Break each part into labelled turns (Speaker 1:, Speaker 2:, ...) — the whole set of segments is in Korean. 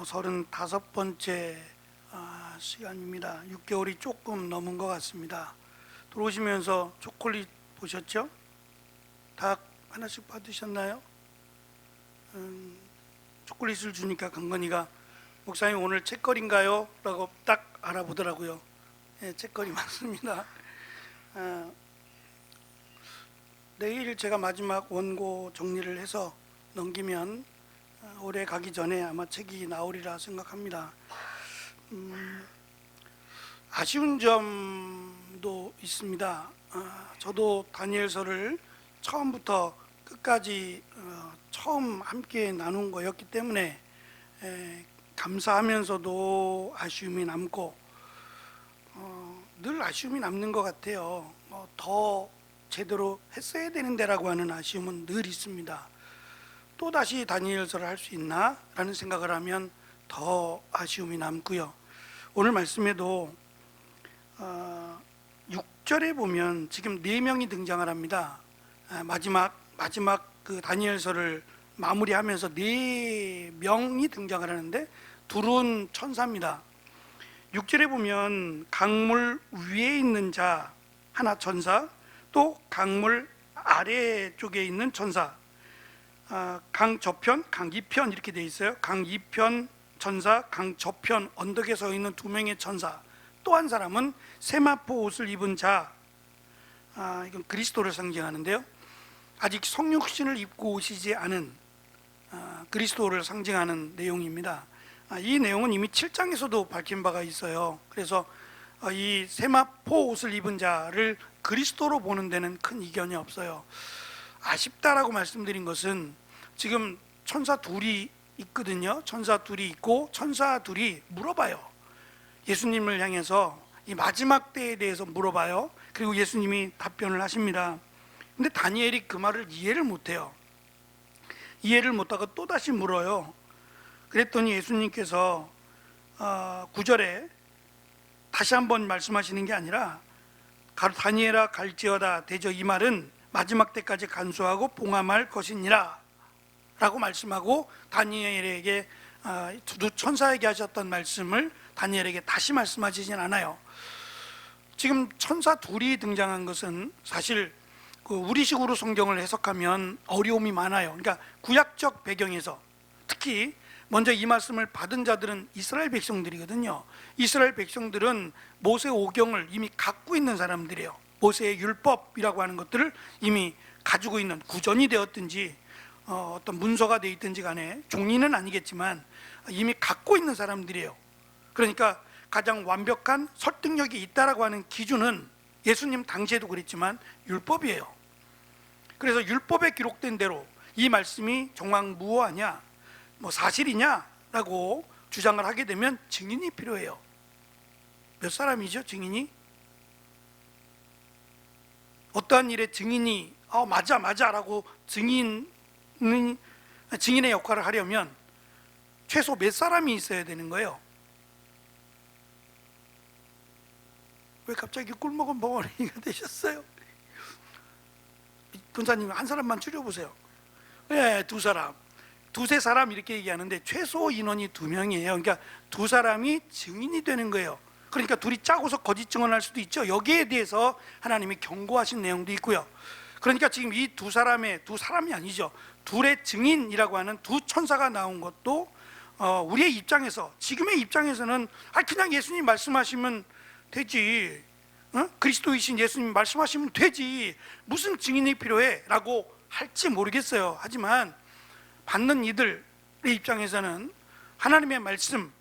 Speaker 1: 35번째 시간입니다. 6개월이 조금 넘은 것 같습니다. 들어오시면서 초콜릿 보셨죠? 다 하나씩 받으셨나요? 초콜릿을 주니까 강건이가 목사님 오늘 책거리인가요? 라고 딱 알아보더라고요. 예, 책거리 맞습니다. 내일 제가 마지막 원고 정리를 해서 넘기면 올해 가기 전에 아마 책이 나오리라 생각합니다. 아쉬운 점도 있습니다. 저도 다니엘서를 처음부터 끝까지 처음 함께 나눈 거였기 때문에 감사하면서도 아쉬움이 남고 늘 아쉬움이 남는 것 같아요. 더 제대로 했어야 되는데라고 하는 아쉬움은 늘 있습니다. 또다시 다니엘서를 할 수 있나? 라는 생각을 하면 더 아쉬움이 남고요. 오늘 말씀에도 6절에 보면 지금 4명이 등장을 합니다. 마지막 그 다니엘서를 마무리하면서 4명이 등장을 하는데 둘은 천사입니다. 6절에 보면 강물 위에 있는 자 하나 천사, 또 강물 아래쪽에 있는 천사, 강 저편, 강 이편 이렇게 되어 있어요. 강 이편 천사, 강 저편 언덕에 서 있는 2명의 천사, 또 한 사람은 세마포 옷을 입은 자, 이건 그리스도를 상징하는데요. 아직 성육신을 입고 오시지 않은 그리스도를 상징하는 내용입니다. 이 내용은 이미 7장에서도 밝힌 바가 있어요. 그래서 이 세마포 옷을 입은 자를 그리스도로 보는 데는 큰 이견이 없어요. 아쉽다라고 말씀드린 것은 지금 천사 둘이 있거든요. 천사 둘이 있고 천사 둘이 물어봐요. 예수님을 향해서 이 마지막 때에 대해서 물어봐요. 그리고 예수님이 답변을 하십니다. 근데 다니엘이 그 말을 이해를 못해요. 이해를 못하고 또다시 물어요. 그랬더니 예수님께서 9절에 다시 한번 말씀하시는 게 아니라 다니엘아 갈지어다 대저 이 말은 마지막 때까지 간수하고 봉함할 것이니라 라고 말씀하고 다니엘에게 두 천사에게 하셨던 말씀을 다니엘에게 다시 말씀하시진 않아요. 지금 천사 둘이 등장한 것은 사실 우리식으로 성경을 해석하면 어려움이 많아요. 그러니까 구약적 배경에서 특히 먼저 이 말씀을 받은 자들은 이스라엘 백성들이거든요. 이스라엘 백성들은 모세 오경을 이미 갖고 있는 사람들이에요. 모세의 율법이라고 하는 것들을 이미 가지고 있는, 구전이 되었든지 어떤 문서가 되어 있든지 간에, 종이는 아니겠지만 이미 갖고 있는 사람들이에요. 그러니까 가장 완벽한 설득력이 있다라고 하는 기준은 예수님 당시에도 그랬지만 율법이에요. 그래서 율법에 기록된 대로 이 말씀이 정황무오하냐, 사실이냐라고 주장을 하게 되면 증인이 필요해요. 몇 사람이죠, 증인이? 어떠한 일에 증인이 맞아라고 증인의 역할을 하려면 최소 몇 사람이 있어야 되는 거예요? 왜 갑자기 꿀먹은 벙어리가 되셨어요? 권사님 한 사람만 줄여보세요. 네, 2사람, 2-3사람 이렇게 얘기하는데 최소 인원이 2명이에요. 그러니까 2사람이 증인이 되는 거예요. 그러니까 둘이 짜고서 거짓 증언할 수도 있죠. 여기에 대해서 하나님이 경고하신 내용도 있고요. 그러니까 지금 이 2사람이 아니죠. 둘의 증인이라고 하는 2 천사가 나온 것도 우리의 입장에서, 지금의 입장에서는 그냥 예수님 말씀하시면 되지, 그리스도이신 예수님 말씀하시면 되지, 무슨 증인이 필요해? 라고 할지 모르겠어요. 하지만 받는 이들의 입장에서는 하나님의 말씀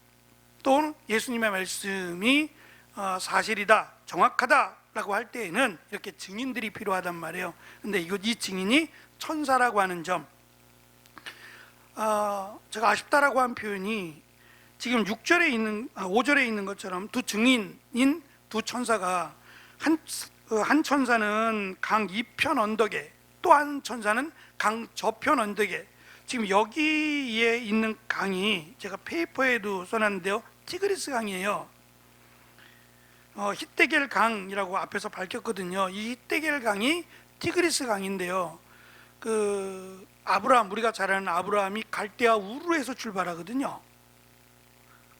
Speaker 1: 또 예수님의 말씀이 사실이다, 정확하다라고 할 때에는 이렇게 증인들이 필요하단 말이에요. 근데 이 증인이 천사라고 하는 점, 제가 아쉽다라고 한 표현이 지금 5절에 있는 것처럼 2 증인인 2 천사가 한 천사는 강 이편 언덕에, 또 한 천사는 강 저편 언덕에, 지금 여기에 있는 강이 제가 페이퍼에도 써놨는데요, 티그리스 강이에요. 히데겔 강이라고 앞에서 밝혔거든요. 이 히데겔 강이 티그리스 강인데요, 우리가 잘 아는 아브라함이 갈대아 우르에서 출발하거든요.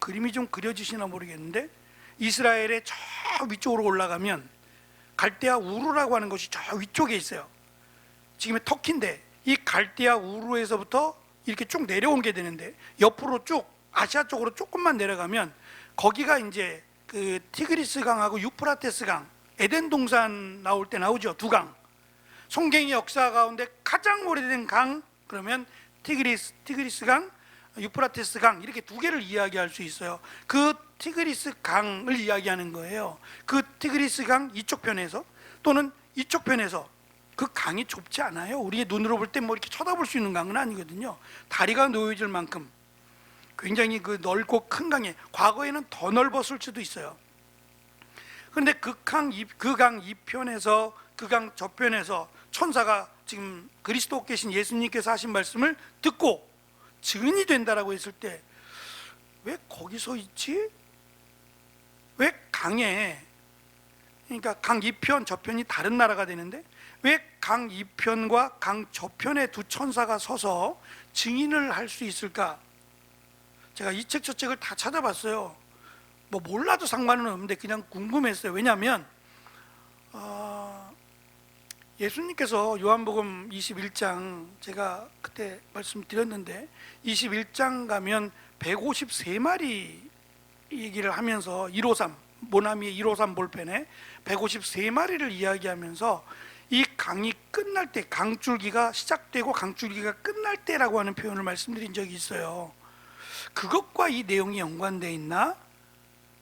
Speaker 1: 그림이 좀 그려지시나 모르겠는데, 이스라엘의 저 위쪽으로 올라가면 갈대아 우르라고 하는 곳이 저 위쪽에 있어요. 지금의 터키인데 이 갈대아 우르에서부터 이렇게 쭉 내려온 게 되는데, 옆으로 쭉 아시아 쪽으로 조금만 내려가면 거기가 이제 그 티그리스 강하고 유프라테스 강, 에덴 동산 나올 때 나오죠. 두 강. 성경의 역사 가운데 가장 오래된 강, 그러면 티그리스 강, 유프라테스 강, 이렇게 두 개를 이야기할 수 있어요. 그 티그리스 강을 이야기하는 거예요. 그 티그리스 강 이쪽 편에서 또는 이쪽 편에서, 그 강이 좁지 않아요. 우리의 눈으로 볼 때 뭐 이렇게 쳐다볼 수 있는 강은 아니거든요. 다리가 놓여질 만큼 굉장히 그 넓고 큰 강에, 과거에는 더 넓었을 수도 있어요. 그런데 그 강 이편에서, 그 강 저편에서 천사가 지금 그리스도께신 예수님께서 하신 말씀을 듣고 증인이 된다라고 했을 때, 왜 거기서 있지? 왜 강에, 그러니까 강 이편 저편이 다른 나라가 되는데 왜 강 이편과 강 저편에 두 천사가 서서 증인을 할 수 있을까? 제가 이 책 저 책을 다 찾아봤어요. 뭐 몰라도 상관은 없는데 그냥 궁금했어요. 왜냐하면 예수님께서 요한복음 21장, 제가 그때 말씀드렸는데 21장 가면 153마리 얘기를 하면서, 153 모나미의 153 볼펜에 153마리를 이야기하면서 이 강이 끝날 때, 강줄기가 시작되고 강줄기가 끝날 때라고 하는 표현을 말씀드린 적이 있어요. 그것과 이 내용이 연관되어 있나?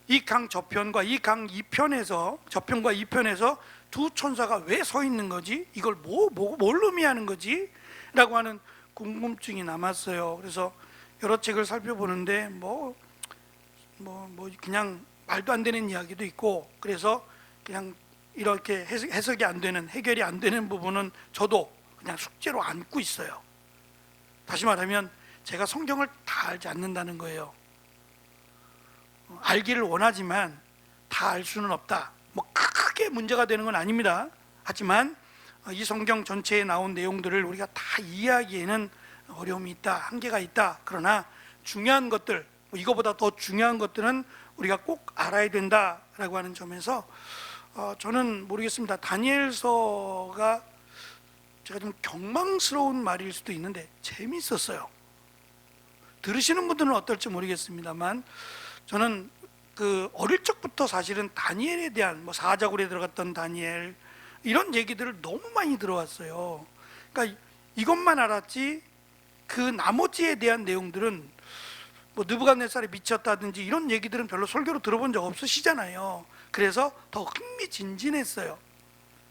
Speaker 1: 이 강 저편과 이 강 이편에서, 저편과 이편에서 두 천사가 왜 서 있는 거지? 이걸 뭘 의미하는 거지? 라고 하는 궁금증이 남았어요. 그래서 여러 책을 살펴보는데 그냥 말도 안 되는 이야기도 있고, 그래서 그냥 이렇게 해석이 안 되는, 해결이 안 되는 부분은 저도 그냥 숙제로 안고 있어요. 다시 말하면 제가 성경을 다 알지 않는다는 거예요. 알기를 원하지만 다 알 수는 없다. 뭐 크게 문제가 되는 건 아닙니다. 하지만 이 성경 전체에 나온 내용들을 우리가 다 이해하기에는 어려움이 있다, 한계가 있다. 그러나 중요한 것들, 이거보다 더 중요한 것들은 우리가 꼭 알아야 된다라고 하는 점에서 저는 모르겠습니다. 다니엘서가 제가 좀 경망스러운 말일 수도 있는데 재미있었어요. 들으시는 분들은 어떨지 모르겠습니다만, 저는 그 어릴 적부터 사실은 다니엘에 대한, 뭐 사자굴에 들어갔던 다니엘, 이런 얘기들을 너무 많이 들어왔어요. 그러니까 이것만 알았지 그 나머지에 대한 내용들은, 뭐 느부갓네살에 미쳤다든지 이런 얘기들은 별로 설교로 들어본 적 없으시잖아요. 그래서 더 흥미진진했어요.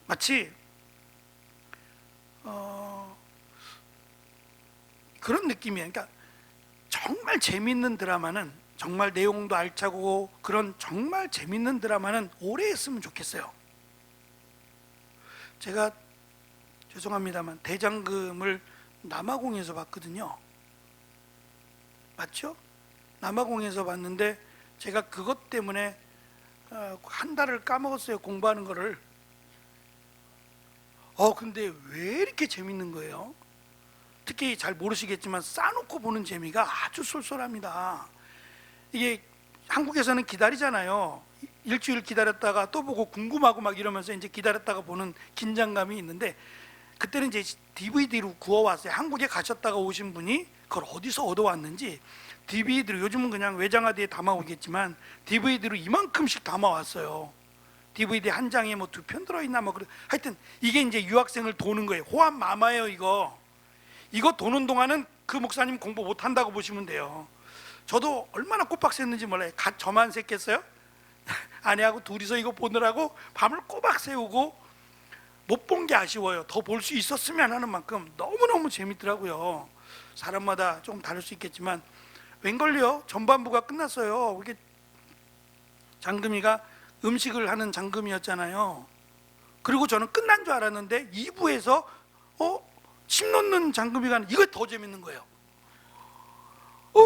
Speaker 1: 마치 그런 느낌이에요. 그러니까 정말 재밌는 드라마는, 정말 내용도 알차고 그런 정말 재밌는 드라마는 오래 했으면 좋겠어요. 제가 죄송합니다만 대장금을 남아공에서 봤거든요. 맞죠? 남아공에서 봤는데 제가 그것 때문에 한 달을 까먹었어요. 공부하는 거를. 근데 왜 이렇게 재밌는 거예요? 특히 잘 모르시겠지만 싸놓고 보는 재미가 아주 쏠쏠합니다. 이게 한국에서는 기다리잖아요. 일주일 기다렸다가 또 보고 궁금하고 막 이러면서 이제 기다렸다가 보는 긴장감이 있는데, 그때는 이제 DVD로 구워왔어요. 한국에 가셨다가 오신 분이 그걸 어디서 얻어왔는지 DVD로, 요즘은 그냥 외장하드에 담아오겠지만 DVD로 이만큼씩 담아왔어요. DVD 한 장에 뭐 2편 들어있나 뭐 하여튼 이게 이제 유학생을 도는 거예요. 호환 마마예요. 이거 도는 동안은 그 목사님 공부 못한다고 보시면 돼요. 저도 얼마나 꼬박새는지 몰라요. 저만 샜겠어요? 아내하고 둘이서 이거 보느라고 밤을 꼬박 새우고 못 본 게 아쉬워요. 더 볼 수 있었으면 하는 만큼 너무너무 재밌더라고요. 사람마다 조금 다를 수 있겠지만 웬걸요? 전반부가 끝났어요. 이게 장금이가 음식을 하는 장금이었잖아요. 그리고 저는 끝난 줄 알았는데 2부에서 침 놓는 장금이가 하는, 이거 더 재밌는 거예요.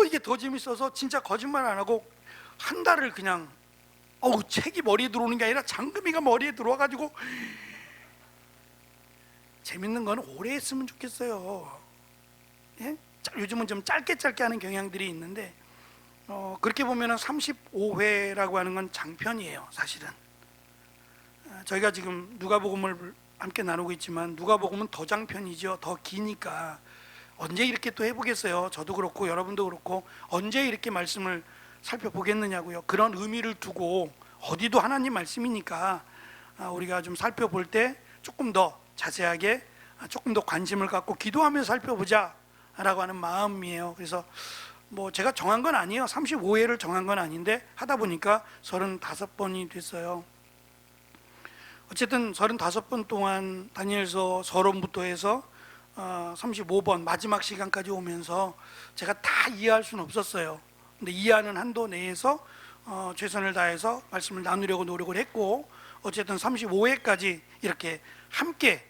Speaker 1: 이게 더 재밌어서 진짜 거짓말 안 하고 한 달을 그냥 책이 머리에 들어오는 게 아니라 장금이가 머리에 들어와가지고, 재밌는 건 오래 했으면 좋겠어요. 예? 요즘은 좀 짧게 하는 경향들이 있는데 그렇게 보면은 35회라고 하는 건 장편이에요, 사실은. 저희가 지금 누가복음을 함께 나누고 있지만 누가복음은 더 장편이죠. 더 기니까 언제 이렇게 또 해보겠어요. 저도 그렇고 여러분도 그렇고 언제 이렇게 말씀을 살펴보겠느냐고요. 그런 의미를 두고 어디도 하나님 말씀이니까 우리가 좀 살펴볼 때 조금 더 자세하게 조금 더 관심을 갖고 기도하면서 살펴보자 라고 하는 마음이에요. 그래서 뭐 제가 정한 건 아니에요. 35회를 정한 건 아닌데 하다 보니까 35번이 됐어요. 어쨌든 35번 동안 다니엘서 서론부터 해서 35번 마지막 시간까지 오면서 제가 다 이해할 수는 없었어요. 근데 이해하는 한도 내에서 최선을 다해서 말씀을 나누려고 노력을 했고, 어쨌든 35회까지 이렇게 함께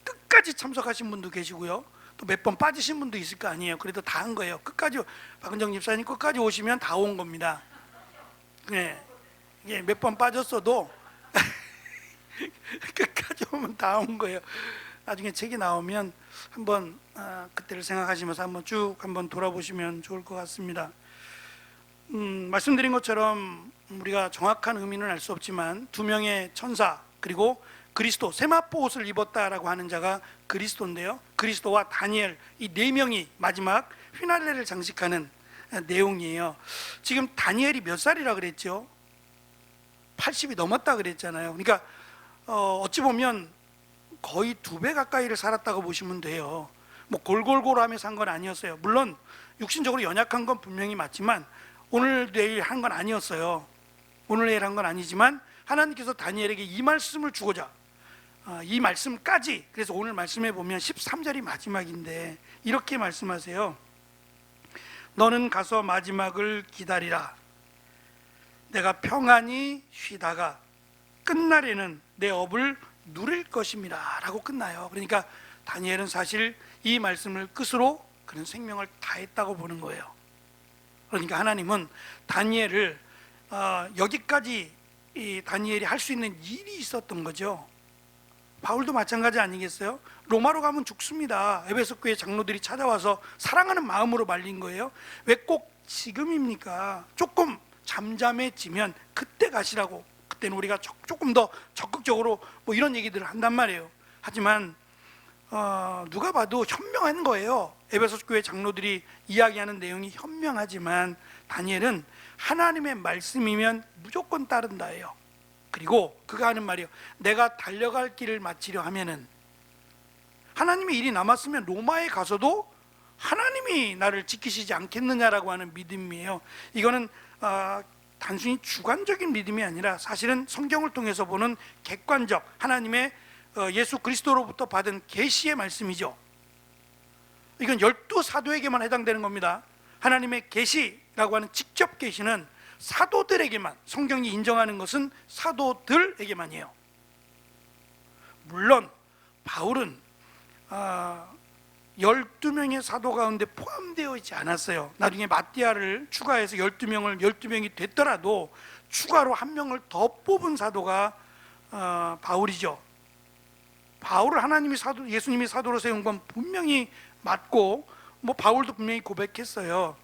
Speaker 1: 끝까지 참석하신 분도 계시고요, 또 몇 번 빠지신 분도 있을 거 아니에요. 그래도 다 한 거예요. 끝까지, 박은정 집사님 끝까지 오시면 다 온 겁니다. 이게 몇 번 빠졌어도 끝까지 오면 다 온 거예요. 나중에 책이 나오면 한번 그때를 생각하시면서 한번 쭉 한번 돌아보시면 좋을 것 같습니다. 말씀드린 것처럼 우리가 정확한 의미는 알 수 없지만 두 명의 천사 그리고 그리스도, 세마포 옷을 입었다라고 하는 자가 그리스도인데요, 그리스도와 다니엘, 이 네 명이 마지막 휘날레를 장식하는 내용이에요. 지금 다니엘이 몇 살이라 그랬죠? 80이 넘었다 그랬잖아요. 그러니까 어찌 보면 거의 2배 가까이를 살았다고 보시면 돼요. 뭐 골골골하며 산 건 아니었어요. 물론 육신적으로 연약한 건 분명히 맞지만 오늘 내일 한 건 아니었어요. 오늘 내일 한 건 아니지만 하나님께서 다니엘에게 이 말씀을 주고자, 이 말씀까지, 그래서 오늘 말씀해 보면 13절이 마지막인데 이렇게 말씀하세요. 너는 가서 마지막을 기다리라. 내가 평안히 쉬다가 끝날에는 내 업을 누릴 것임이라 라고 끝나요. 그러니까 다니엘은 사실 이 말씀을 끝으로 그는 생명을 다했다고 보는 거예요. 그러니까 하나님은 다니엘을 여기까지 이 다니엘이 할 수 있는 일이 있었던 거죠. 바울도 마찬가지 아니겠어요? 로마로 가면 죽습니다. 에베소 교회 장로들이 찾아와서 사랑하는 마음으로 말린 거예요. 왜 꼭 지금입니까? 조금 잠잠해지면 그때 가시라고. 그때는 우리가 조금 더 적극적으로 뭐 이런 얘기들을 한단 말이에요. 하지만 누가 봐도 현명한 거예요. 에베소 교회 장로들이 이야기하는 내용이 현명하지만 다니엘은 하나님의 말씀이면 무조건 따른다예요. 그리고 그가 하는 말이요, 내가 달려갈 길을 마치려 하면은, 하나님의 일이 남았으면 로마에 가서도 하나님이 나를 지키시지 않겠느냐라고 하는 믿음이에요. 이거는 단순히 주관적인 믿음이 아니라 사실은 성경을 통해서 보는 객관적 하나님의 예수 그리스도로부터 받은 계시의 말씀이죠. 이건 12사도에게만 해당되는 겁니다. 하나님의 계시라고 하는 직접 계시는 사도들에게만, 성경이 인정하는 것은 사도들에게만이에요. 물론 바울은 12명의 사도 가운데 포함되어 있지 않았어요. 나중에 마띠아를 추가해서 12명이 됐더라도 추가로 한 명을 더 뽑은 사도가 바울이죠. 바울을 하나님이 예수님이 사도로 세운 건 분명히 맞고, 뭐 바울도 분명히 고백했어요.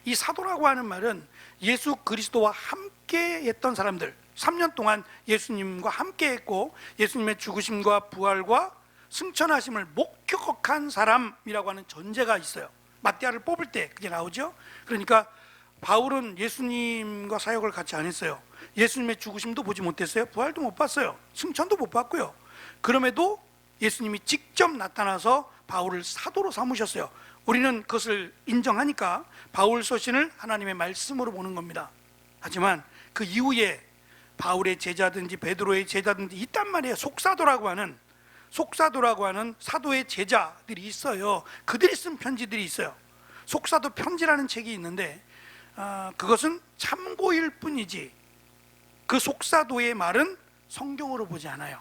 Speaker 1: 이 사도라고 하는 말은 예수 그리스도와 함께 했던 사람들, 3년 동안 예수님과 함께 했고 예수님의 죽으심과 부활과 승천하심을 목격한 사람이라고 하는 전제가 있어요. 마띠아를 뽑을 때 그게 나오죠. 그러니까 바울은 예수님과 사역을 같이 안 했어요. 예수님의 죽으심도 보지 못했어요. 부활도 못 봤어요. 승천도 못 봤고요. 그럼에도 예수님이 직접 나타나서 바울을 사도로 삼으셨어요. 우리는 그것을 인정하니까 바울 서신을 하나님의 말씀으로 보는 겁니다. 하지만 그 이후에 바울의 제자든지 베드로의 제자든지 있단 말이에요. 속사도라고 하는 사도의 제자들이 있어요. 그들이 쓴 편지들이 있어요. 속사도 편지라는 책이 있는데 그것은 참고일 뿐이지 그 속사도의 말은 성경으로 보지 않아요.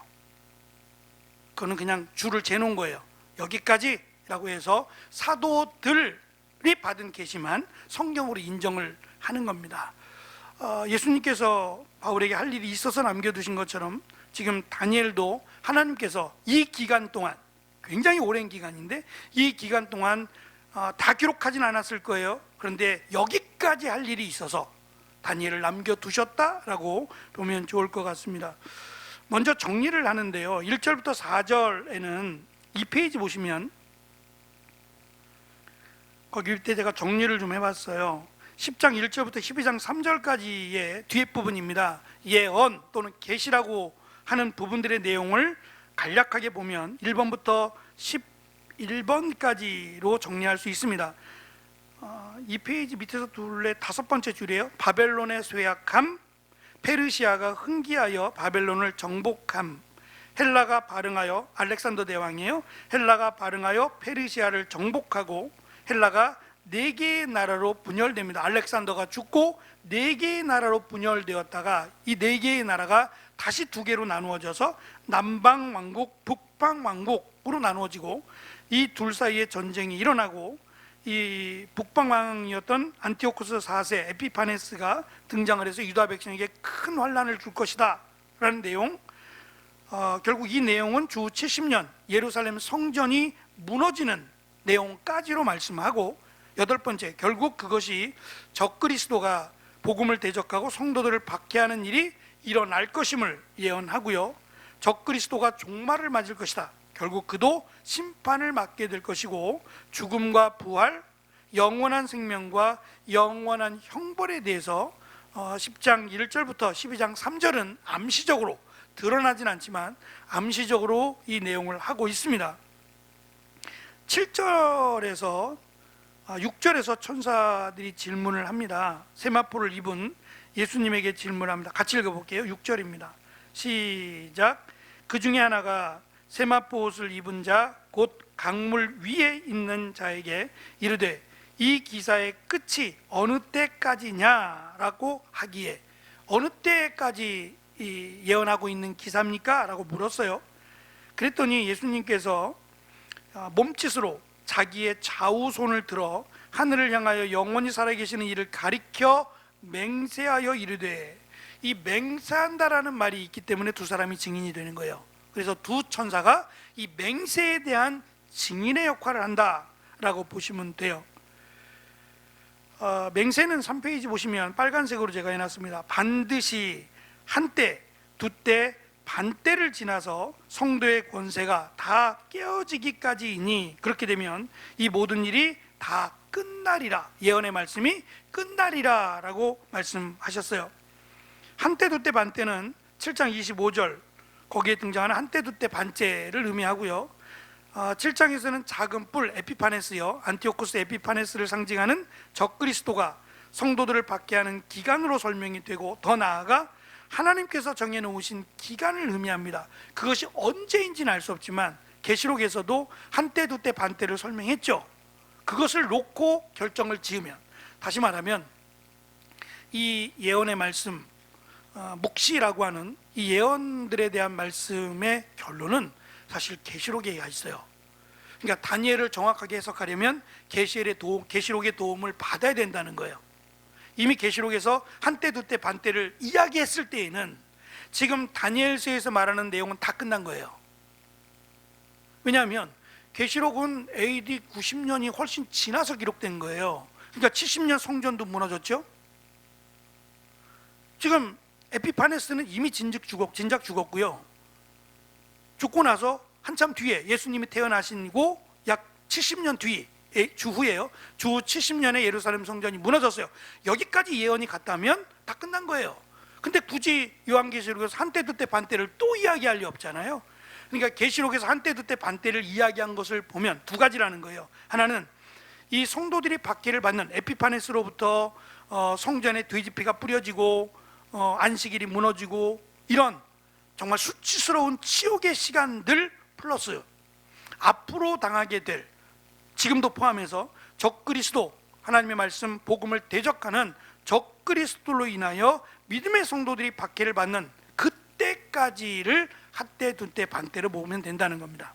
Speaker 1: 그거는 그냥 줄을 재놓은 거예요. 여기까지라고 해서 사도들이 받은 계시만 성경으로 인정을 하는 겁니다. 예수님께서 바울에게 할 일이 있어서 남겨두신 것처럼 지금 다니엘도 하나님께서 이 기간 동안, 굉장히 오랜 기간인데 이 기간 동안 다 기록하진 않았을 거예요. 그런데 여기까지 할 일이 있어서 다니엘을 남겨두셨다라고 보면 좋을 것 같습니다. 먼저 정리를 하는데요, 1절부터 4절에는 이 페이지 보시면 거기 때 제가 정리를 좀 해봤어요. 10장 1절부터 12장 3절까지의 뒤에 부분입니다. 예언 또는 계시라고 하는 부분들의 내용을 간략하게 보면 1번부터 11번까지로 정리할 수 있습니다. 이 페이지 밑에서 둘레 5번째 줄이에요. 바벨론의 쇠약함, 페르시아가 흥기하여 바벨론을 정복함, 헬라가 발응하여, 알렉산더 대왕이에요. 헬라가 발응하여 페르시아를 정복하고 헬라가 4개의 나라로 분열됩니다. 알렉산더가 죽고 4개의 나라로 분열되었다가 이 4개의 나라가 다시 2개로 나누어져서 남방왕국, 북방왕국으로 나누어지고 이 둘 사이에 전쟁이 일어나고 이 북방왕이었던 안티오코스 4세 에피파네스가 등장을 해서 유다 백성에게 큰 환난을 줄 것이다 라는 내용, 결국 이 내용은 주 70년 예루살렘 성전이 무너지는 내용까지로 말씀하고, 8번째, 결국 그것이 적그리스도가 복음을 대적하고 성도들을 박해하는 일이 일어날 것임을 예언하고요, 적그리스도가 종말을 맞을 것이다. 결국 그도 심판을 맞게 될 것이고 죽음과 부활, 영원한 생명과 영원한 형벌에 대해서 10장 1절부터 12장 3절은 암시적으로, 드러나진 않지만 암시적으로 이 내용을 하고 있습니다. 7절에서 6절에서 천사들이 질문을 합니다. 세마포를 입은 예수님에게 질문합니다. 같이 읽어볼게요. 6절입니다. 시작. 그 중에 하나가 세마포 옷을 입은 자 곧 강물 위에 있는 자에게 이르되 이 기사의 끝이 어느 때까지냐라고 하기에, 어느 때까지 예언하고 있는 기사입니까? 라고 물었어요. 그랬더니 예수님께서 몸짓으로 자기의 좌우손을 들어 하늘을 향하여 영원히 살아계시는 이를 가리켜 맹세하여 이르되, 이 맹세한다라는 말이 있기 때문에 두 사람이 증인이 되는 거예요. 그래서 두 천사가 이 맹세에 대한 증인의 역할을 한다라고 보시면 돼요. 맹세는 3페이지 보시면 빨간색으로 제가 해놨습니다. 반드시 한때, 두때, 반때를 지나서 성도의 권세가 다 깨어지기까지이니, 그렇게 되면 이 모든 일이 다 끝나리라, 예언의 말씀이 끝나리라 라고 말씀하셨어요. 한때, 두때, 반때는 7장 25절 거기에 등장하는 한때, 두때, 반째를 의미하고요, 7장에서는 작은 뿔 에피파네스요, 안티오코스 에피파네스를 상징하는 적그리스도가 성도들을 박해하는 기간으로 설명이 되고, 더 나아가 하나님께서 정해놓으신 기간을 의미합니다. 그것이 언제인지는 알 수 없지만 계시록에서도 한때, 두때, 반때를 설명했죠. 그것을 놓고 결정을 지으면, 다시 말하면 이 예언의 말씀, 묵시라고 하는 이 예언들에 대한 말씀의 결론은 사실 계시록에 있어요. 그러니까 다니엘을 정확하게 해석하려면 계시록의 도움을 받아야 된다는 거예요. 이미 계시록에서 한때, 두때, 반때를 이야기했을 때에는 지금 다니엘서에서 말하는 내용은 다 끝난 거예요. 왜냐하면 계시록은 AD 90년이 훨씬 지나서 기록된 거예요. 그러니까 70년 성전도 무너졌죠. 지금 에피파네스는 이미 진작 죽었고요, 죽고 나서 한참 뒤에 예수님이 태어나시고 약 70년 뒤 주후에요. 주 70년에 예루살렘 성전이 무너졌어요. 여기까지 예언이 갔다면 다 끝난 거예요. 근데 굳이 요한계시록에서 한때, 두때, 반때를 또 이야기할 리 없잖아요. 그러니까 계시록에서 한때, 두때, 반때를 이야기한 것을 보면 두 가지라는 거예요. 하나는 이 성도들이 박해를 받는 에피파네스로부터 성전에 돼지피가 뿌려지고 안식일이 무너지고 이런 정말 수치스러운 치욕의 시간들, 플러스 앞으로 당하게 될, 지금도 포함해서 적그리스도, 하나님의 말씀 복음을 대적하는 적그리스도로 인하여 믿음의 성도들이 박해를 받는 그때까지를 한때, 두때, 반때로 보면 된다는 겁니다.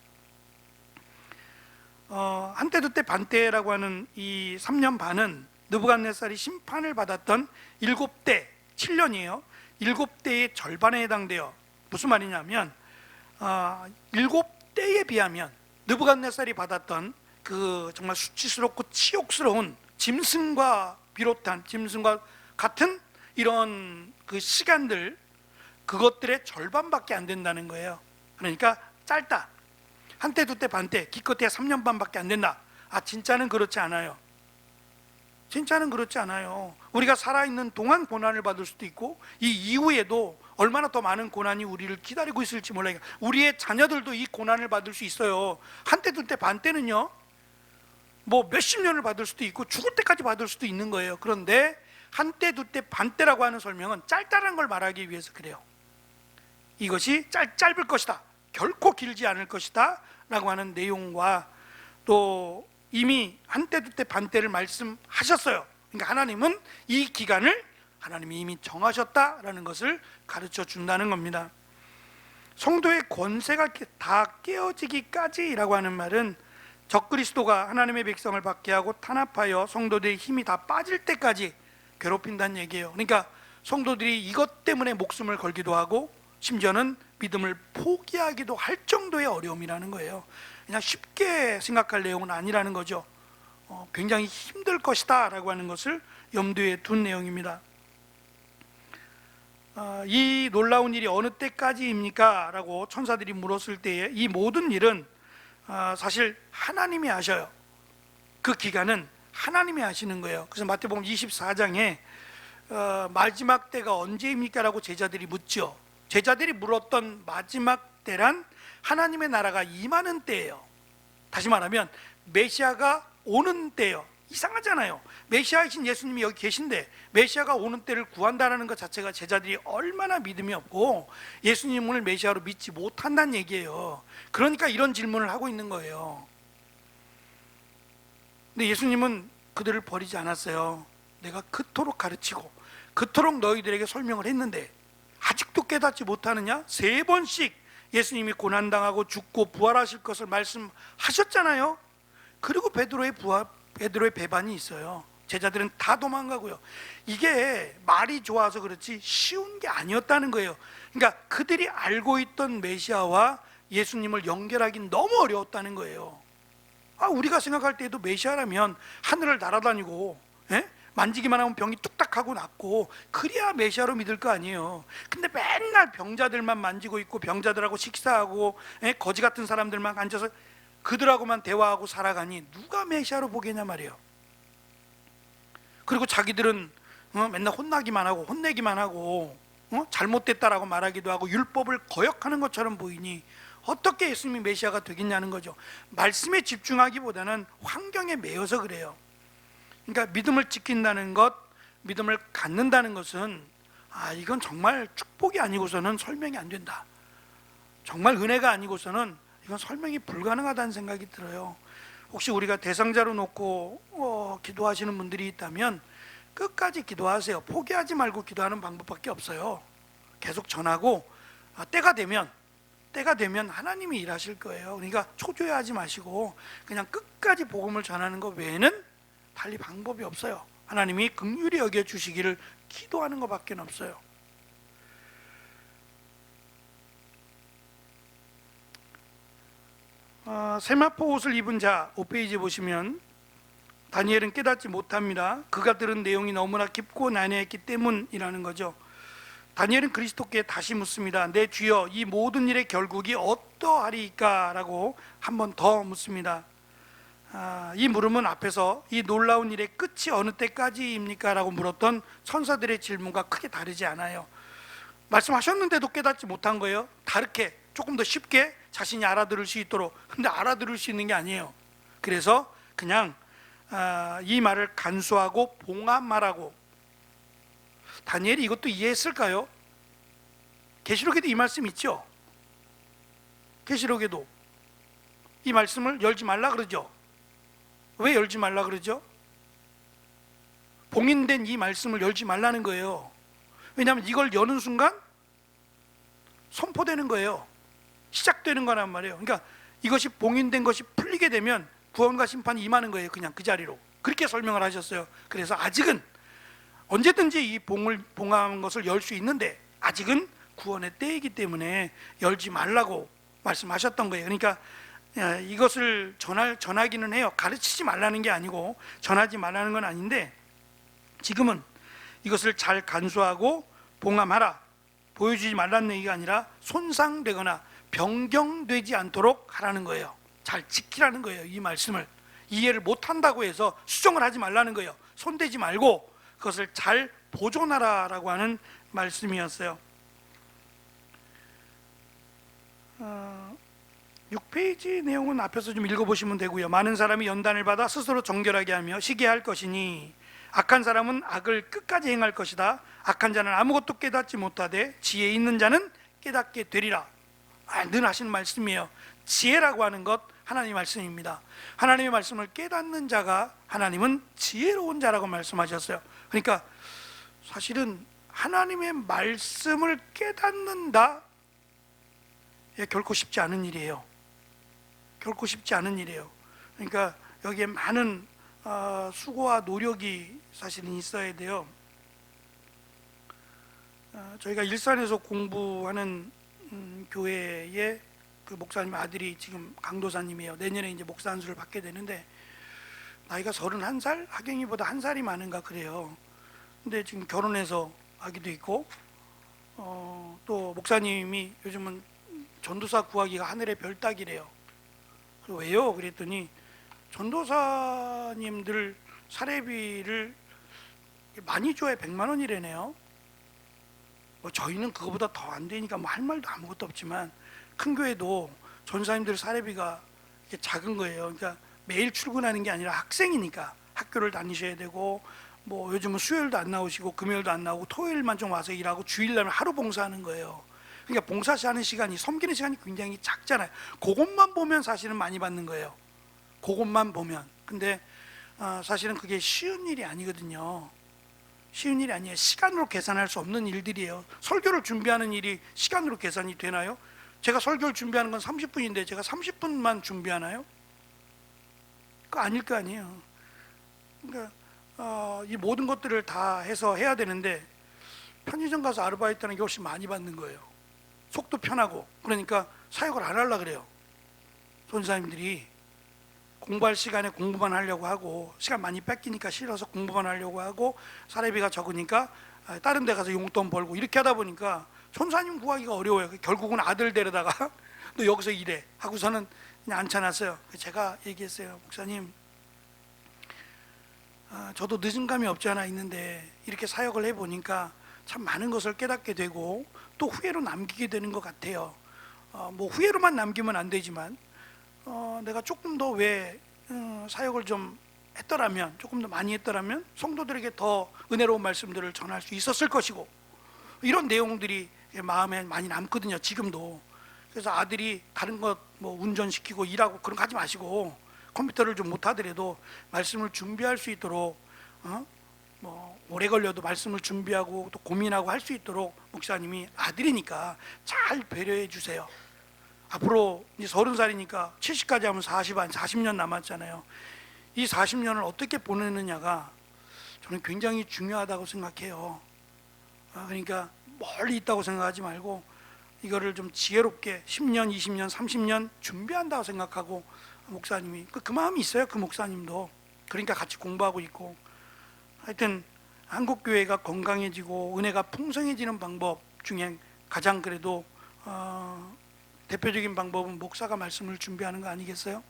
Speaker 1: 한때, 두때, 반때라고 하는 이 3년 반은 느부갓네살이 심판을 받았던 7대 7년이에요 7대의 절반에 해당돼요. 무슨 말이냐면 7대에 비하면 느부갓네살이 받았던 그 정말 수치스럽고 치욕스러운 짐승과 같은 이런 그 시간들, 그것들의 절반밖에 안 된다는 거예요. 그러니까 짧다. 한때 두때 반때, 기껏해야 3년 반밖에 안 된다. 진짜는 그렇지 않아요. 진짜는 그렇지 않아요. 우리가 살아있는 동안 고난을 받을 수도 있고, 이 이후에도 얼마나 더 많은 고난이 우리를 기다리고 있을지 몰라요. 우리의 자녀들도 이 고난을 받을 수 있어요. 한때 두때 반때는요, 뭐 몇십 년을 받을 수도 있고 죽을 때까지 받을 수도 있는 거예요. 그런데 한때 두때 반때라고 하는 설명은 짧다는 걸 말하기 위해서 그래요. 이것이 짧을 것이다, 결코 길지 않을 것이다 라고 하는 내용과, 또 이미 한때 두때 반때를 말씀하셨어요. 그러니까 하나님은 이 기간을 하나님이 이미 정하셨다라는 것을 가르쳐 준다는 겁니다. 성도의 권세가 다 깨어지기까지라고 하는 말은 적그리스도가 하나님의 백성을 박해하고 탄압하여 성도들의 힘이 다 빠질 때까지 괴롭힌다는 얘기예요. 그러니까 성도들이 이것 때문에 목숨을 걸기도 하고 심지어는 믿음을 포기하기도 할 정도의 어려움이라는 거예요. 그냥 쉽게 생각할 내용은 아니라는 거죠. 굉장히 힘들 것이다 라고 하는 것을 염두에 둔 내용입니다. 이 놀라운 일이 어느 때까지입니까? 라고 천사들이 물었을 때에 이 모든 일은 사실 하나님이 하셔요. 그 기간은 하나님이 하시는 거예요. 그래서 마태복음 24장에 마지막 때가 언제입니까? 라고 제자들이 묻죠. 제자들이 물었던 마지막 때란 하나님의 나라가 임하는 때예요. 다시 말하면 메시아가 오는 때예요. 이상하잖아요. 메시아이신 예수님이 여기 계신데 메시아가 오는 때를 구한다는 것 자체가 제자들이 얼마나 믿음이 없고 예수님을 메시아로 믿지 못한다는 얘기예요. 그러니까 이런 질문을 하고 있는 거예요. 근데 예수님은 그들을 버리지 않았어요. 내가 그토록 가르치고 그토록 너희들에게 설명을 했는데 아직도 깨닫지 못하느냐? 3번씩 예수님이 고난당하고 죽고 부활하실 것을 말씀하셨잖아요. 그리고 베드로의 배반이 있어요. 제자들은 다 도망가고요. 이게 말이 좋아서 그렇지 쉬운 게 아니었다는 거예요. 그러니까 그들이 알고 있던 메시아와 예수님을 연결하기는 너무 어려웠다는 거예요. 우리가 생각할 때도 메시아라면 하늘을 날아다니고 만지기만 하면 병이 뚝딱 하고 낫고 그래야 메시아로 믿을 거 아니에요. 근데 맨날 병자들만 만지고 있고 병자들하고 식사하고 거지 같은 사람들만 앉아서 그들하고만 대화하고 살아가니 누가 메시아로 보겠냐 말이에요. 그리고 자기들은 맨날 혼나기만 하고 혼내기만 하고 잘못됐다라고 말하기도 하고 율법을 거역하는 것처럼 보이니 어떻게 예수님이 메시아가 되겠냐는 거죠. 말씀에 집중하기보다는 환경에 매여서 그래요. 그러니까 믿음을 지킨다는 것, 믿음을 갖는다는 것은 이건 정말 축복이 아니고서는 설명이 안 된다. 정말 은혜가 아니고서는 이건 설명이 불가능하다는 생각이 들어요. 혹시 우리가 대상자로 놓고 기도하시는 분들이 있다면 끝까지 기도하세요. 포기하지 말고 기도하는 방법밖에 없어요. 계속 전하고 때가 되면 하나님이 일하실 거예요. 그러니까 초조해하지 마시고 그냥 끝까지 복음을 전하는 것 외에는 달리 방법이 없어요. 하나님이 긍휼히 여겨주시기를 기도하는 것밖에 없어요. 세마포 옷을 입은 자 5페이지 보시면 다니엘은 깨닫지 못합니다. 그가 들은 내용이 너무나 깊고 난해했기 때문이라는 거죠. 다니엘은 그리스도께 다시 묻습니다. 내 주여, 이 모든 일의 결국이 어떠하리까? 라고 한 번 더 묻습니다. 이 물음은 앞에서 이 놀라운 일의 끝이 어느 때까지입니까? 라고 물었던 천사들의 질문과 크게 다르지 않아요. 말씀하셨는데도 깨닫지 못한 거예요. 다르게 조금 더 쉽게 자신이 알아들을 수 있도록. 근데 알아들을 수 있는 게 아니에요. 그래서 그냥 이 말을 간수하고 봉합말하고. 다니엘이 이것도 이해했을까요? 계시록에도 이 말씀 있죠. 계시록에도 이 말씀을 열지 말라 그러죠. 왜 열지 말라 그러죠? 봉인된 이 말씀을 열지 말라는 거예요. 왜냐하면 이걸 여는 순간 선포되는 거예요. 시작되는 거란 말이에요. 그러니까 이것이 봉인된 것이 풀리게 되면 구원과 심판이 임하는 거예요. 그냥 그 자리로. 그렇게 설명을 하셨어요. 그래서 아직은 언제든지 이 봉한 것을 열 수 있는데 아직은 구원의 때이기 때문에 열지 말라고 말씀하셨던 거예요. 그러니까 이것을 전하기는 해요. 가르치지 말라는 게 아니고 전하지 말라는 건 아닌데, 지금은 이것을 잘 간수하고 봉함하라, 보여주지 말라는 얘기가 아니라 손상되거나 변경되지 않도록 하라는 거예요. 잘 지키라는 거예요. 이 말씀을 이해를 못한다고 해서 수정을 하지 말라는 거예요. 손대지 말고 그것을 잘 보존하라라고 하는 말씀이었어요. 6페이지 내용은 앞에서 좀 읽어보시면 되고요. 많은 사람이 연단을 받아 스스로 정결하게 하며 시기할 것이니 악한 사람은 악을 끝까지 행할 것이다. 악한 자는 아무것도 깨닫지 못하되 지혜 있는 자는 깨닫게 되리라. 늘 하시는 말씀이에요. 지혜라고 하는 것 하나님의 말씀입니다. 하나님의 말씀을 깨닫는 자가 하나님은 지혜로운 자라고 말씀하셨어요. 그러니까 사실은 하나님의 말씀을 깨닫는다, 결코 쉽지 않은 일이에요. 결코 쉽지 않은 일이에요. 그러니까 여기에 많은 수고와 노력이 사실은 있어야 돼요. 저희가 일산에서 공부하는 교회의 그 목사님 아들이 지금 강도사님이에요. 내년에 이제 목사 안수를 받게 되는데 나이가 31살, 하경이보다 한 살이 많은가 그래요. 근데 지금 결혼해서 아기도 있고, 또 목사님이 요즘은 전도사 구하기가 하늘의 별 따기래요. 왜요? 그랬더니 전도사님들 사례비를 많이 줘야 100만 원이래네요. 저희는 그거보다 더 안 되니까 할 말도 아무것도 없지만 큰 교회도 전사님들 사례비가 작은 거예요. 그러니까 매일 출근하는 게 아니라 학생이니까 학교를 다니셔야 되고, 뭐 요즘은 수요일도 안 나오시고 금요일도 안 나오고 토요일만 좀 와서 일하고 주일날은 하루 봉사하는 거예요. 그러니까 봉사하는 시간이, 섬기는 시간이 굉장히 작잖아요. 그것만 보면 사실은 많이 받는 거예요. 그것만 보면. 근데 사실은 그게 쉬운 일이 아니거든요. 쉬운 일이 아니에요. 시간으로 계산할 수 없는 일들이에요. 설교를 준비하는 일이 시간으로 계산이 되나요? 제가 설교를 준비하는 건 30분인데 제가 30분만 준비하나요? 그거 아닐 거 아니에요. 그러니까 이 모든 것들을 다 해서 해야 되는데 편의점 가서 아르바이트하는 게 훨씬 많이 받는 거예요. 속도 편하고. 그러니까 사역을 안 하려고 그래요. 선사님들이 공부할 시간에 공부만 하려고 하고, 시간 많이 뺏기니까 싫어서 공부만 하려고 하고, 사례비가 적으니까 다른 데 가서 용돈 벌고, 이렇게 하다 보니까 전사님 구하기가 어려워요. 결국은 아들 데려다가 너 여기서 일해 하고서는 그냥 앉혀놨어요. 제가 얘기했어요. 목사님, 저도 늦은 감이 없지 않아 있는데 이렇게 사역을 해보니까 참 많은 것을 깨닫게 되고 또 후회로 남기게 되는 것 같아요. 뭐 후회로만 남기면 안 되지만 내가 조금 더 사역을 좀 했더라면, 조금 더 많이 했더라면 성도들에게 더 은혜로운 말씀들을 전할 수 있었을 것이고, 이런 내용들이 마음에 많이 남거든요. 지금도. 그래서 아들이 다른 것 뭐 운전시키고 일하고 그런 거 하지 마시고, 컴퓨터를 좀 못하더라도 말씀을 준비할 수 있도록, 뭐 오래 걸려도 말씀을 준비하고 또 고민하고 할 수 있도록 목사님이 아들이니까 잘 배려해 주세요. 앞으로 이제 30살이니까 70까지 하면 40년 남았잖아요. 이 40년을 어떻게 보내느냐가 저는 굉장히 중요하다고 생각해요. 그러니까 멀리 있다고 생각하지 말고 이거를 좀 지혜롭게 10년, 20년, 30년 준비한다고 생각하고, 목사님이 그 마음이 있어요. 그 목사님도. 그러니까 같이 공부하고 있고. 하여튼 한국교회가 건강해지고 은혜가 풍성해지는 방법 중에 가장 그래도 대표적인 방법은 목사가 말씀을 준비하는 거 아니겠어요?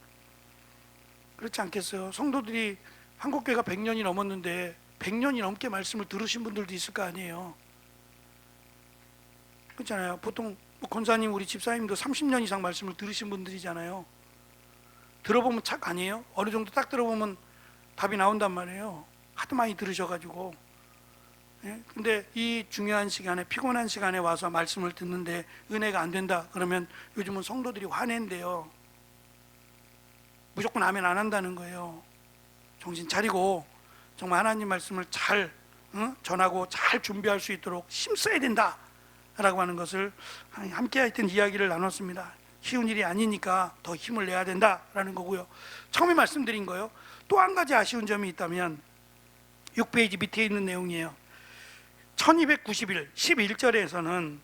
Speaker 1: 그렇지 않겠어요? 성도들이 한국교회가 100년이 넘었는데 100년이 넘게 말씀을 들으신 분들도 있을 거 아니에요. 그렇잖아요. 보통 권사님, 우리 집사님도 30년 이상 말씀을 들으신 분들이잖아요. 들어보면 착 아니에요? 어느 정도 딱 들어보면 답이 나온단 말이에요. 하도 많이 들으셔가지고. 근데 이 중요한 시간에, 피곤한 시간에 와서 말씀을 듣는데 은혜가 안 된다 그러면 요즘은 성도들이 화낸대요. 무조건 아멘 안 한다는 거예요. 정신 차리고 정말 하나님 말씀을 잘 전하고 잘 준비할 수 있도록 힘써야 된다 라고 하는 것을 함께 하여튼 이야기를 나눴습니다. 쉬운 일이 아니니까 더 힘을 내야 된다라는 거고요. 처음에 말씀드린 거요. 또 한 가지 아쉬운 점이 있다면 6페이지 밑에 있는 내용이에요. 1290일 11절에서는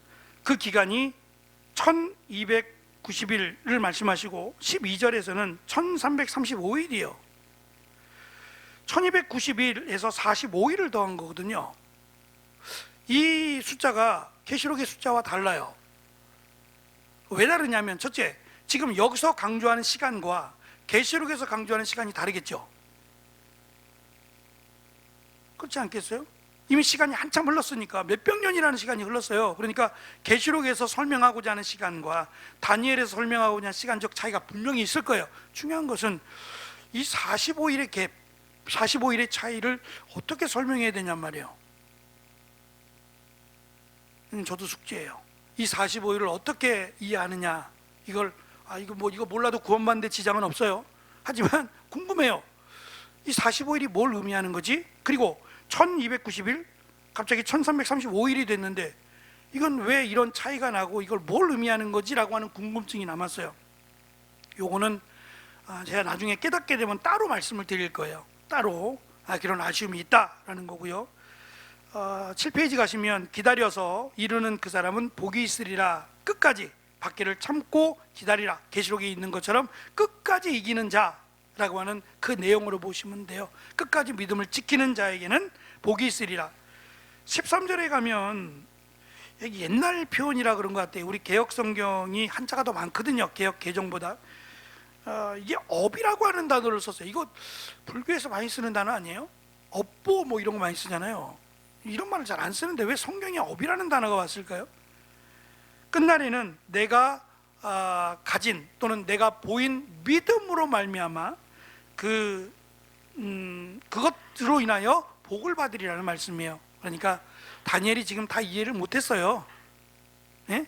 Speaker 1: 그 기간이 1200 1290일을 말씀하시고 12절에서는 1335일이요. 1290일에서 45일을 더한 거거든요. 이 숫자가 계시록의 숫자와 달라요. 왜 다르냐면, 첫째, 지금 여기서 강조하는 시간과 계시록에서 강조하는 시간이 다르겠죠. 그렇지 않겠어요? 이미 시간이 한참 흘렀으니까, 몇백 년이라는 시간이 흘렀어요. 그러니까 계시록에서 설명하고자 하는 시간과 다니엘에서 설명하고자 하는 시간적 차이가 분명히 있을 거예요. 중요한 것은 이 45일의 갭, 45일의 차이를 어떻게 설명해야 되냔 말이에요. 저도 숙제예요. 이 45일을 어떻게 이해하느냐. 이거 몰라도 구원받는데 지장은 없어요. 하지만 궁금해요. 이 45일이 뭘 의미하는 거지? 그리고 1290일, 갑자기 1335일이 됐는데 이건 왜 이런 차이가 나고 이걸 뭘 의미하는 거지? 라고 하는 궁금증이 남았어요. 요거는 제가 나중에 깨닫게 되면 따로 말씀을 드릴 거예요. 따로 그런 아쉬움이 있다라는 거고요. 7페이지 가시면 기다려서 이르는 그 사람은 복이 있으리라. 끝까지 박해를 참고 기다리라. 계시록에 있는 것처럼 끝까지 이기는 자라고 하는 그 내용으로 보시면 돼요. 끝까지 믿음을 지키는 자에게는 복이 있으리라. 13절에 가면 여기 옛날 표현이라 그런 것 같아요. 우리 개역 성경이 한자가 더 많거든요. 개역 개정보다. 이게 업이라고 하는 단어를 썼어요. 이거 불교에서 많이 쓰는 단어 아니에요? 업보 뭐 이런 거 많이 쓰잖아요. 이런 말을 잘 안 쓰는데 왜 성경에 업이라는 단어가 왔을까요? 끝날에는 내가 가진 또는 내가 보인 믿음으로 말미암아 그것으로 인하여 복을 받으리라는 말씀이에요. 그러니까 다니엘이 지금 다 이해를 못했어요. 네?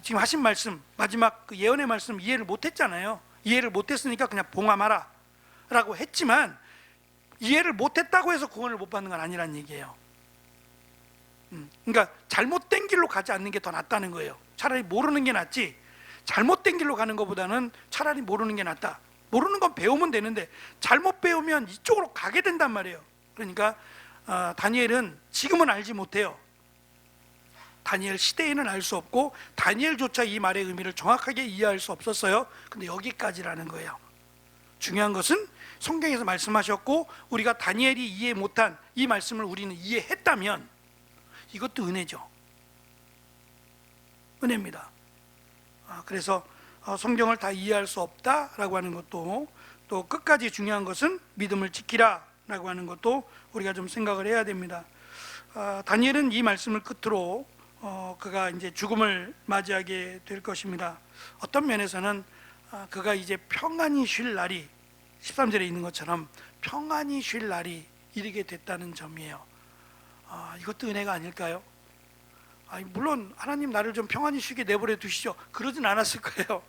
Speaker 1: 지금 하신 말씀, 마지막 그 예언의 말씀 이해를 못했잖아요. 이해를 못했으니까 그냥 봉함하라 라고 했지만, 이해를 못했다고 해서 구원을 못 받는 건 아니란 얘기예요. 그러니까 잘못된 길로 가지 않는 게 더 낫다는 거예요. 차라리 모르는 게 낫지, 잘못된 길로 가는 것보다는 차라리 모르는 게 낫다. 모르는 건 배우면 되는데 잘못 배우면 이쪽으로 가게 된단 말이에요. 그러니까 다니엘은 지금은 알지 못해요. 다니엘 시대에는 알 수 없고 다니엘조차 이 말의 의미를 정확하게 이해할 수 없었어요. 근데 여기까지라는 거예요. 중요한 것은 성경에서 말씀하셨고 우리가 다니엘이 이해 못한 이 말씀을 우리는 이해했다면 이것도 은혜죠. 은혜입니다. 그래서 성경을 다 이해할 수 없다라고 하는 것도, 또 끝까지 중요한 것은 믿음을 지키라 라고 하는 것도 우리가 좀 생각을 해야 됩니다. 다니엘은 이 말씀을 끝으로 그가 이제 죽음을 맞이하게 될 것입니다. 어떤 면에서는 그가 이제 평안히 쉴 날이, 13절에 있는 것처럼 평안히 쉴 날이 이르게 됐다는 점이에요. 이것도 은혜가 아닐까요? 물론 하나님 나를 좀 평안히 쉬게 내버려 두시죠. 그러진 않았을 거예요.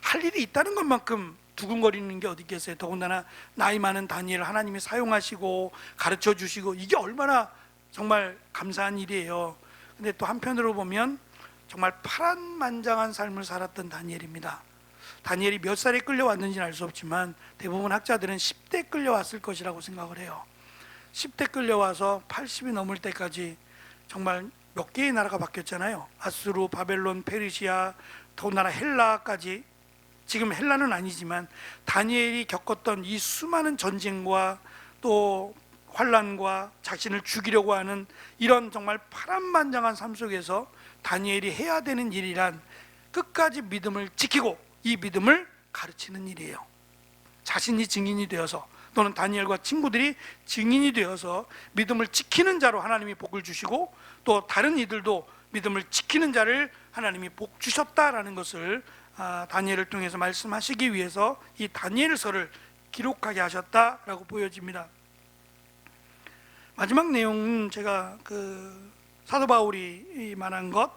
Speaker 1: 할 일이 있다는 것만큼 두근거리는 게 어디 있겠어요. 더군다나 나이 많은 다니엘을 하나님이 사용하시고 가르쳐 주시고, 이게 얼마나 정말 감사한 일이에요. 근데 또 한편으로 보면 정말 파란만장한 삶을 살았던 다니엘입니다. 다니엘이 몇 살에 끌려왔는지는 알 수 없지만 대부분 학자들은 10대 끌려왔을 것이라고 생각을 해요. 10대 끌려와서 80이 넘을 때까지 정말 몇 개의 나라가 바뀌었잖아요. 아수르, 바벨론, 페르시아, 더군다나 헬라까지. 지금 헬라는 아니지만 다니엘이 겪었던 이 수많은 전쟁과 또 환난과 자신을 죽이려고 하는 이런 정말 파란만장한 삶 속에서 다니엘이 해야 되는 일이란 끝까지 믿음을 지키고 이 믿음을 가르치는 일이에요. 자신이 증인이 되어서, 또는 다니엘과 친구들이 증인이 되어서 믿음을 지키는 자로 하나님이 복을 주시고, 또 다른 이들도 믿음을 지키는 자를 하나님이 복 주셨다라는 것을 다니엘을 통해서 말씀하시기 위해서 이 다니엘서를 기록하게 하셨다라고 보여집니다. 마지막 내용은 제가 사도 바울이 말한 것,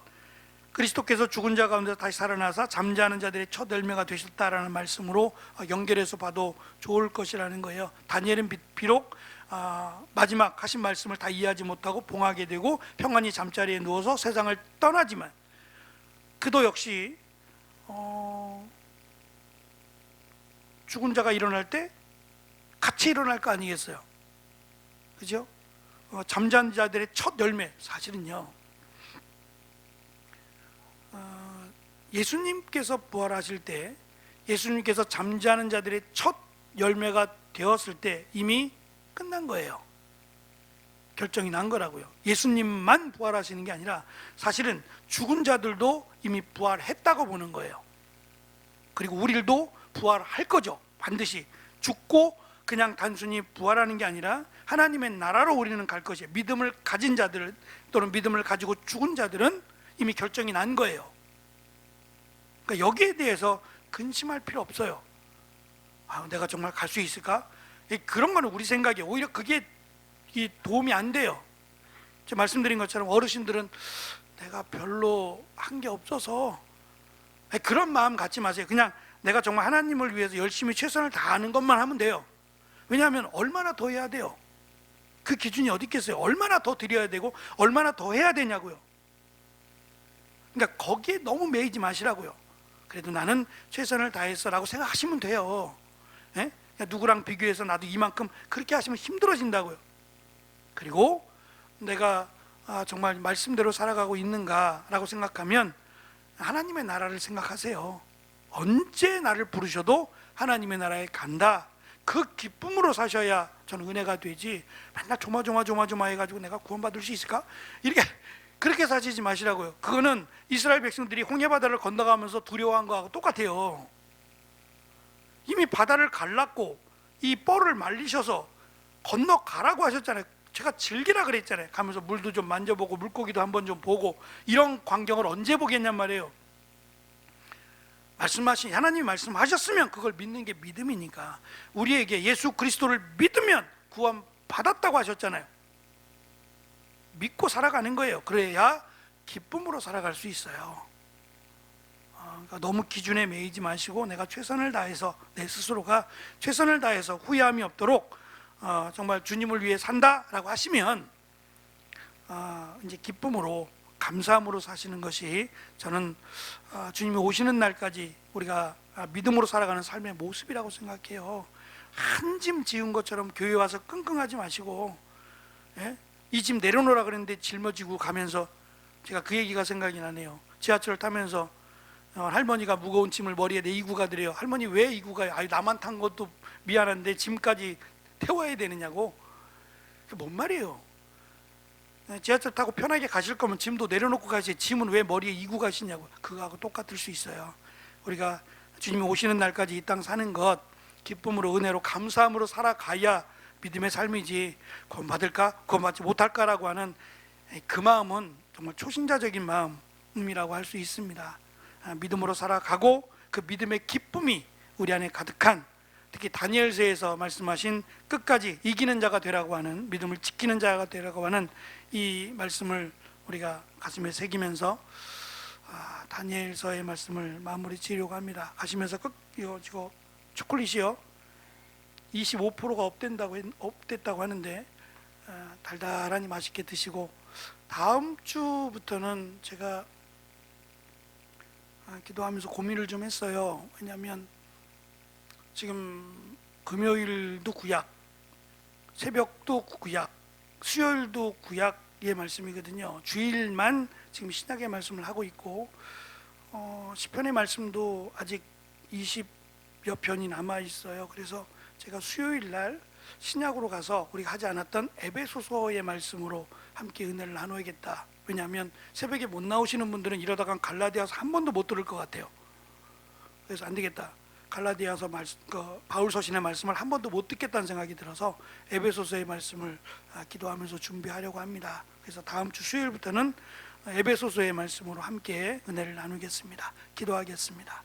Speaker 1: 그리스도께서 죽은 자 가운데 다시 살아나사 잠자는 자들의 첫 열매가 되셨다라는 말씀으로 연결해서 봐도 좋을 것이라는 거예요. 다니엘은 비록 마지막 하신 말씀을 다 이해하지 못하고 봉하게 되고 평안히 잠자리에 누워서 세상을 떠나지만, 그도 역시 죽은 자가 일어날 때 같이 일어날 거 아니겠어요? 그죠? 잠자는 자들의 첫 열매, 사실은요 예수님께서 부활하실 때, 예수님께서 잠자는 자들의 첫 열매가 되었을 때 이미 끝난 거예요. 결정이 난 거라고요. 예수님만 부활하시는 게 아니라 사실은 죽은 자들도 이미 부활했다고 보는 거예요. 그리고 우리도 부활할 거죠. 반드시 죽고 그냥 단순히 부활하는 게 아니라 하나님의 나라로 우리는 갈 것이에요. 믿음을 가진 자들 또는 믿음을 가지고 죽은 자들은 이미 결정이 난 거예요. 그러니까 여기에 대해서 근심할 필요 없어요. 내가 정말 갈 수 있을까? 그런 거는 우리 생각에 오히려 그게 도움이 안 돼요. 제가 말씀드린 것처럼 어르신들은 내가 별로 한 게 없어서, 그런 마음 갖지 마세요. 그냥 내가 정말 하나님을 위해서 열심히 최선을 다하는 것만 하면 돼요. 왜냐하면 얼마나 더 해야 돼요? 그 기준이 어디 있겠어요? 얼마나 더 드려야 되고 얼마나 더 해야 되냐고요. 그러니까 거기에 너무 매이지 마시라고요. 그래도 나는 최선을 다했어 라고 생각하시면 돼요. 예? 누구랑 비교해서 나도 이만큼, 그렇게 하시면 힘들어진다고요. 그리고 내가 정말 말씀대로 살아가고 있는가 라고 생각하면 하나님의 나라를 생각하세요. 언제 나를 부르셔도 하나님의 나라에 간다, 그 기쁨으로 사셔야 저는 은혜가 되지, 맨날 조마조마 해가지고 내가 구원받을 수 있을까? 이렇게 그렇게 사시지 마시라고요. 그거는 이스라엘 백성들이 홍해바다를 건너가면서 두려워한 거하고 똑같아요. 이미 바다를 갈랐고 이 뻘을 말리셔서 건너가라고 하셨잖아요. 제가 즐기라 그랬잖아요. 가면서 물도 좀 만져보고 물고기도 한번 좀 보고, 이런 광경을 언제 보겠냔 말이에요. 하나님이 말씀하셨으면 그걸 믿는 게 믿음이니까, 우리에게 예수 그리스도를 믿으면 구원 받았다고 하셨잖아요. 믿고 살아가는 거예요. 그래야 기쁨으로 살아갈 수 있어요. 그러니까 너무 기준에 매이지 마시고 내가 최선을 다해서, 내 스스로가 최선을 다해서 후회함이 없도록 정말 주님을 위해 산다라고 하시면 이제 기쁨으로, 감사함으로 사시는 것이 저는 주님이 오시는 날까지 우리가 믿음으로 살아가는 삶의 모습이라고 생각해요. 한 짐 지은 것처럼 교회 와서 끙끙하지 마시고, 이 짐 내려놓으라 그랬는데 짊어지고 가면서, 제가 그 얘기가 생각이 나네요. 지하철을 타면서 할머니가 무거운 짐을 머리에 내이고 가더래요. 할머니 왜 이고 가요? 나만 탄 것도 미안한데 짐까지 태워야 되느냐고. 그게 뭔 말이에요? 지하철 타고 편하게 가실 거면 짐도 내려놓고 가시지, 짐은 왜 머리에 이고 가시냐고. 그거하고 똑같을 수 있어요. 우리가 주님이 오시는 날까지 이 땅 사는 것, 기쁨으로, 은혜로, 감사함으로 살아가야 믿음의 삶이지, 구원받을까? 구원받지 못할까라고 하는 그 마음은 정말 초신자적인 마음이라고 할 수 있습니다. 믿음으로 살아가고 그 믿음의 기쁨이 우리 안에 가득한, 특히 다니엘서에서 말씀하신 끝까지 이기는 자가 되라고 하는, 믿음을 지키는 자가 되라고 하는 이 말씀을 우리가 가슴에 새기면서 다니엘서의 말씀을 마무리 지으려고 합니다. 가시면서 이거 초콜릿이요 25%가 업됐다고 하는데 달달하니 맛있게 드시고, 다음 주부터는 제가 기도하면서 고민을 좀 했어요. 왜냐하면 지금 금요일도 구약, 새벽도 구약, 수요일도 구약의 말씀이거든요. 주일만 지금 신약의 말씀을 하고 있고, 시편의 말씀도 아직 20여 편이 남아 있어요. 그래서 제가 수요일 날 신약으로 가서 우리가 하지 않았던 에베소서의 말씀으로 함께 은혜를 나누어야겠다. 왜냐하면 새벽에 못 나오시는 분들은 이러다가 갈라디아서 한 번도 못 들을 것 같아요. 그래서 안 되겠다. 갈라디아서 바울 서신의 말씀을 한 번도 못 듣겠다는 생각이 들어서 에베소서의 말씀을 기도하면서 준비하려고 합니다. 그래서 다음 주 수요일부터는 에베소서의 말씀으로 함께 은혜를 나누겠습니다. 기도하겠습니다.